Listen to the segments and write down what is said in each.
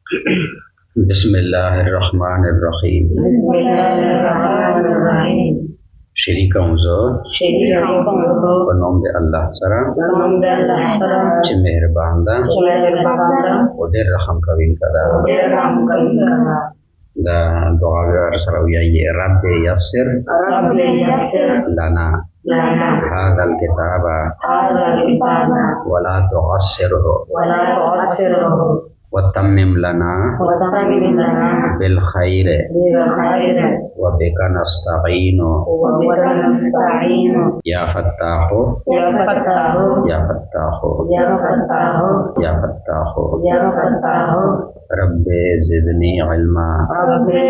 बिस्मिल्लाहिर्रहमानिर्रहीम। शरीका उज़ो पनोम दे अल्लाह सरा चे मेहरबान दा उदेर रहम कवीन कदा दा दुआ सरा ये रब यस्सिर लना हाज़ल किताबा वला तुअस्सिरहु वतम्मिम लना बिल खैर व बिका नस्तईनु या फत्ताहु या फत्ताहु या फत्ताहु रब्बे ज़िदनी इल्मा रब्बे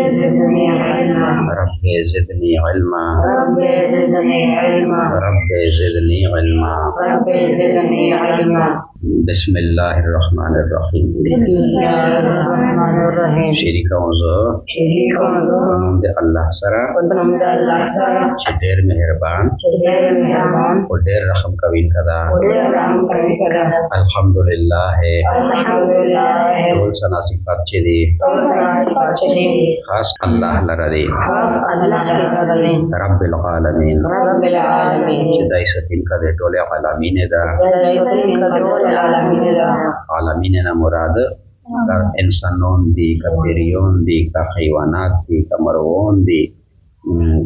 ज़िदनी इल्मा रब्बे ज़िदनी इल्मा बिस्मिल्लाहिर्रहमानिर्रहीम। शरीका उज़ो पनोम दे अल्लाह सरा चे ढेर मेहरबान और ढेर रहम कवीन कदा अल्हम्दुलिल्लाह रोल सना सिफात चे दी खास अल्लाह लरा दी रब्बिल आलमीन चे सतीन का दे टोले आलमीन दा आलमीन ना मुराद का इंसानों दी का पेरियों दी का हैवानात दी का मरवों दी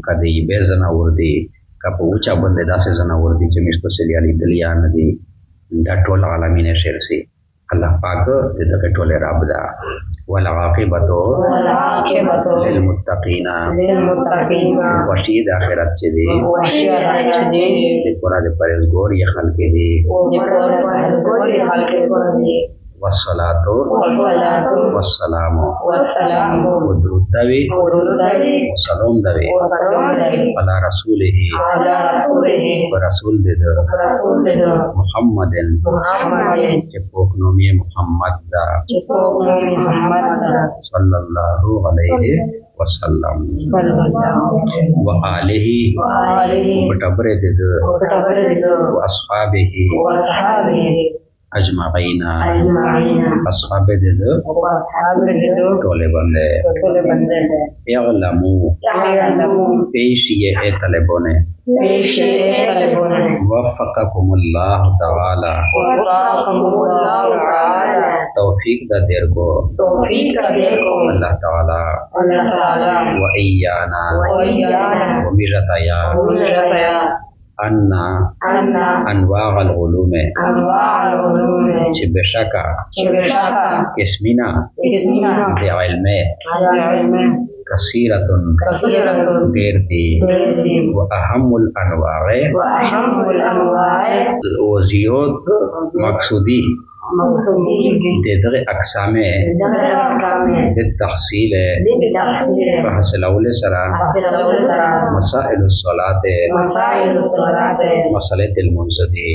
का दे बेज़नावर दी का पूछा बंदे दासे ज़नावर दी जमिस को सिलियाली दलिया नदी दा टोल आलमीन शेर सी अल्लाह पाक दे दा टोले राबदा वला आक़िबतो लिल मुत्तक़ीना वशीद आखिरत चे दी पूरा दे परहेज़गार ये खल्क़े दी वस्सलातु वस्सलामु दुरूद दवे वसलाम दवे अला रसूलिही रसूल दे मुहम्मदिन के पोकनोमी मुहम्मद दा सल्लल्लाहु अलैहि वसल्लम व आलिही बटबरे दे व अस्हाबिही अजमाईना अस्हाबे दे टोले बंदे यअलमू पेशिए ए तलेबोने वफ़क़कुमुल्लाह तआला तौफीक दा देर को अल्लाह ताला व इय्याना व मिरताया अन्ना अनवाअल उलूम चे बेशका किस्मिना दे इल्मे कसीरतुन देर दी व अहमुल अनवाए वज़ियोत मकसूदी दे अक़सामे बित्तहसील फहसलौले सरा मसाइल सलाते मसलतिल मुंज़दी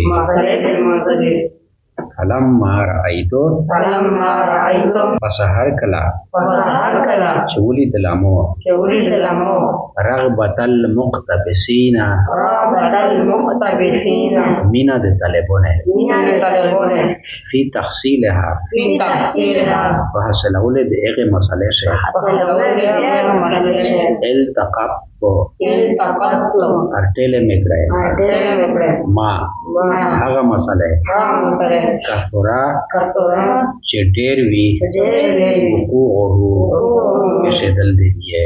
फलम्मा रअयतु फसहर कला चौली तलामो रग़बतल मुक़तबिसीना मीना दे तलेबोने फी तहसीलहा फहसलौले दे एगे मसले से इल्तक़त्तु अर्टेले में गए माँ हागा मसले कसरा चेटेरवी वक़ूअहु पेशे दल दिए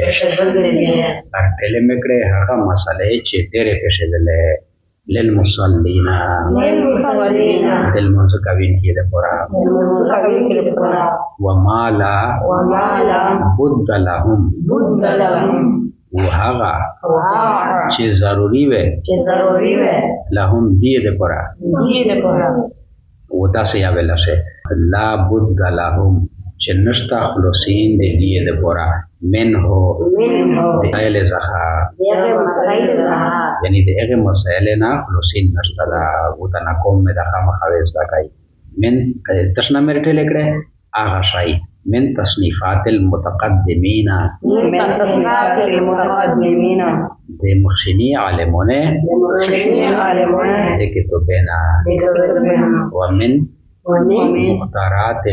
अर्टेले में गए हागा मसले चेटेरे पेशे दले लिल मुसल्लीना दिल मुझ कवीन की दपुरा व माला बुद्द लहुम वहागा चे जरूरी वे लहुम दिए दपुरा वता से यावेला से ला बुद्द लहुम चे नस्ता खुलसीन दे दिए दपुरा min ho aile zaha yani de ege masaile na khulusin nashtada utana kom me da khama khawiz da kai min tashna merite lekre agha shai min tasnifatil mutaqaddimina de mukhshini alimone de kitubena wa min ومن مختارات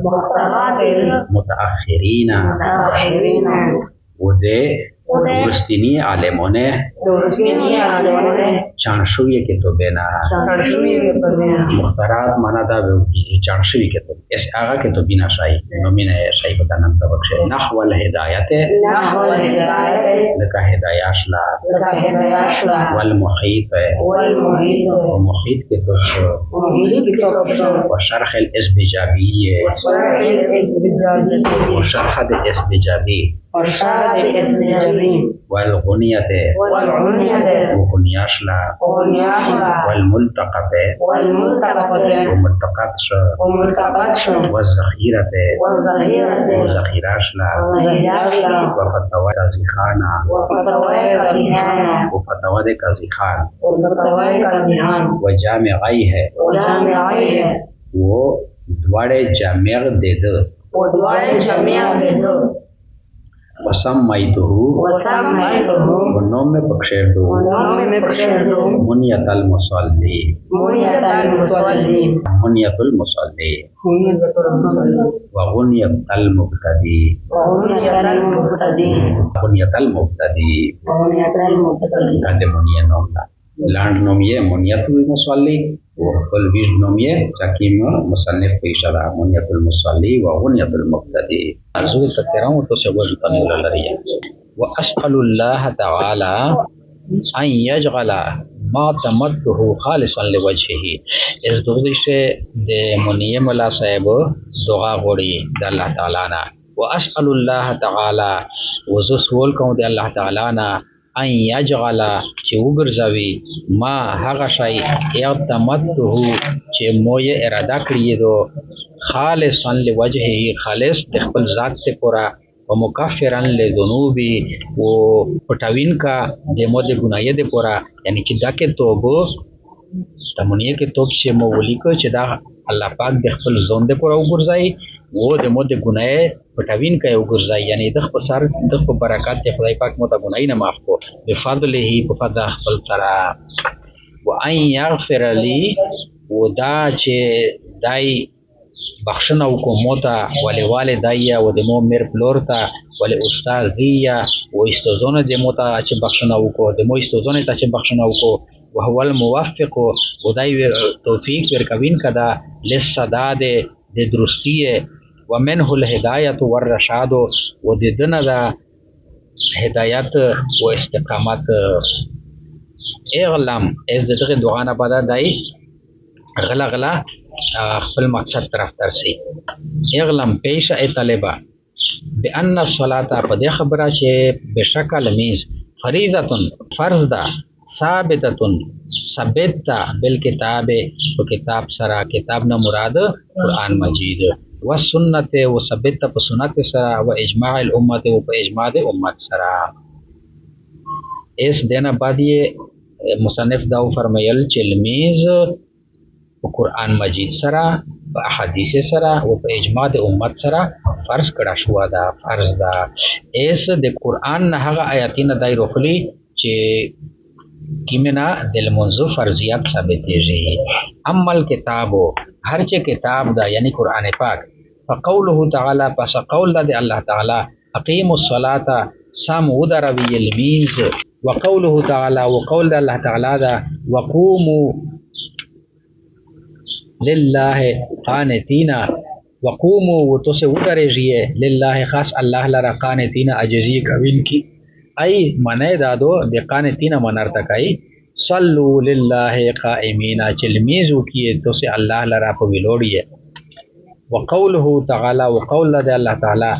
مختارات المتأخرين المتأخرين وده درستینی عالمونه درستینی عالمونه چانشوی کتابه نه چانشوی کتابه مختارات مانا دا چانشوی کتاب اس آغا کتابی نشای نومین شای بدانم سبق شه نحو الهدایت نحو الهدایت لکه هدایاشلا لکه هدایاشلا والمحیط والمحیط ومحیط کتاب شو ومحیط کتاب شو وشرح الاسبجابیه وشرح الاسبجابیه وشرح الاسبجابی وشرح الاسبجابی والغنیت والعنية وغنیاشلا وغنياشلا والملتقط والملتقط وملتقط شو وملتقط شو والذخیرت والظهيرة وذخیراشلا وظهيراشلا وفتوى کازیخانا وفتوى كالدهان وفتوى کازیخان وفتوى كالدهان وجامعیه وجامعيه و دوار جامع دیده ودوار جميع بدو وسمیته وسميته و نام بخشیدو ونوم بخشدو منیت المصلی منية المصلي منیت المصلی منية المصلي و غنیت المبتدی وغنية المبتدي غنیت المبتدی وغنية المبتدي دا د منیه نوم ده لاند نوم یې منیت المصلی و خپل ویژ نوم یې حکیم مصنف په اشاره منیت المصلی و غنیت المبتدی ارزو تکرام تو سے وجه تنول لري واسال الله تعالی ان يجعل ما تمته خالصا لوجهه اس دوی سے د منیه مولا صاحب دعا غوړي د الله تعالی نه واسال الله تعالی وزو سوال کوم د الله تعالی نه ان یجعل چې وګرځوي ما هغه شی یعتمده چې مویه اراده کړی دو خالصا لوجهه خالص د خپل ذات ته پورا و مکفرا لذنوبی و پټاوین کا د مو د ګناه د پورا یعنی چې دا کې توبه تمونیه کې توب چې مو ولیکو چې دا الله پاک د خپل ځون د پورا وګرځي و د مو د ګناه پټاوین کا وګرځي یعنی د خپل سر د خپل برکات ته خدای پاک مو ته ګناه نه معاف کو بفضله په فضل خپل ترا و ان یغفر لی و دا چې دای بخشنه وکوموتا ولې والدایا و د مو مر پلورتا ولې استاد دیا و استوزونه د موتا چې بخشنه وکړو د مو استوزونه ته چې بخشنه وکړو وهو الموفق و دای توفیق ورکوین کدا للسداد د درستیه ومنه الهدایت والرشاد و د دنه دا هدایت و استقامت اغلم از دغه دعا نه بعد دای غلا غلا خپل مقصد طرف ترسي اغلم پیش ای طالبہ بان الصلاه په دې خبره چې بشکل میز فریضه فرض ده ثابته ثابت بالکتاب او کتاب سره کتاب نه مراد قران مجید و سنت او ثابت په سنت سره او اجماع الامه او په اجماع د امت سره اس دینه بعد یې مصنف دا فرمایل چې لمیز په قران مجید سره په احادیث سره او په اجماع د امت سره فرض کړه شو دا فرض ده اس د قران نه هغه آیاتونه دای روخلی چې کیمنا دل منظور فرضیات ثابتېږي عمل کتابو هر چې کتاب دا یعنی قران پاک فقوله تعالی پس قول د الله تعالی اقیم الصلاه سم ودروی المیز وقوله تعالی وقول د الله تعالی دا وقوموا لله قانتینا وقوموا وتوسه ودرجیه لله خاص الله لرا قانتینا عجزی کوین کی ای منه دادو د قانتینا منرته کوي صلوا لله قائمین چلمیزو کیه توسه الله لرا په ویلوړیه وقوله تعالی وقول د الله تعالی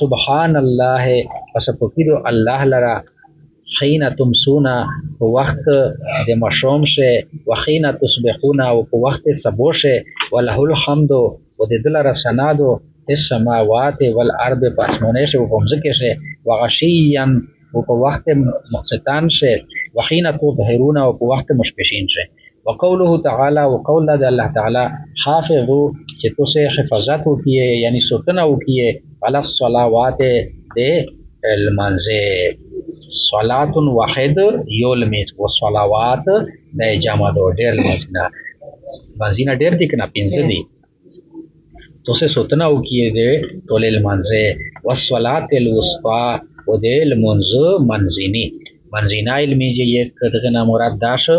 سبحان الله پس پکیدو الله لرا حين تمسون په وخت د مشوم شه وحين تصبحون او په وخت سبو شه وله الحمد و د دلر سنادو السماوات والارض پاسمونه شه په مزکه شه وغشيا او په وخت مقصتان شه وحين تظهرون او په وخت مشپشین شه وقوله تعالی وقول د الله تعالی حافظوا چې تاسو حفاظت وکړئ یعنی ساتنه وکړئ علی الصلوات د المنزه صلات واحد یو لمیز و صلوات د جمع دو ډیر لمیز نه منځینه ډیر دي کنه پنځه دي तो से सुतना हो किए दे तोलेल मंजे वस्वलातिल वस्ता ओदेल मंजो मंजिनी मंजिना ilmi je ye kadagana murad dash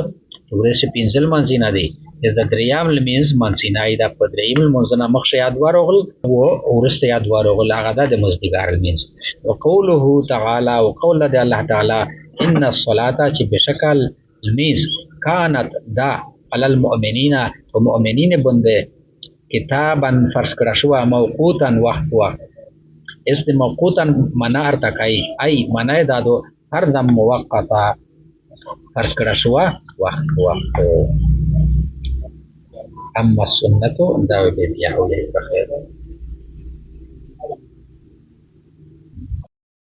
urese pinzel manzina de is the driyam means manzina ida padriyam manzina makhshi adwarogl wo ureste adwarogl agada de musdigar means wa qawluhu ta'ala wa qawla de Allah ta'ala inna as-salata chi bishakal means kanat da alal mu'minina wa mu'minina bunde kitaban farz kara shwa mawqutan waqt este mawqutan mana arta kai ai mana dado har dam muwaqqata farz kara shwa waqt amma sunnatu dawe be biya o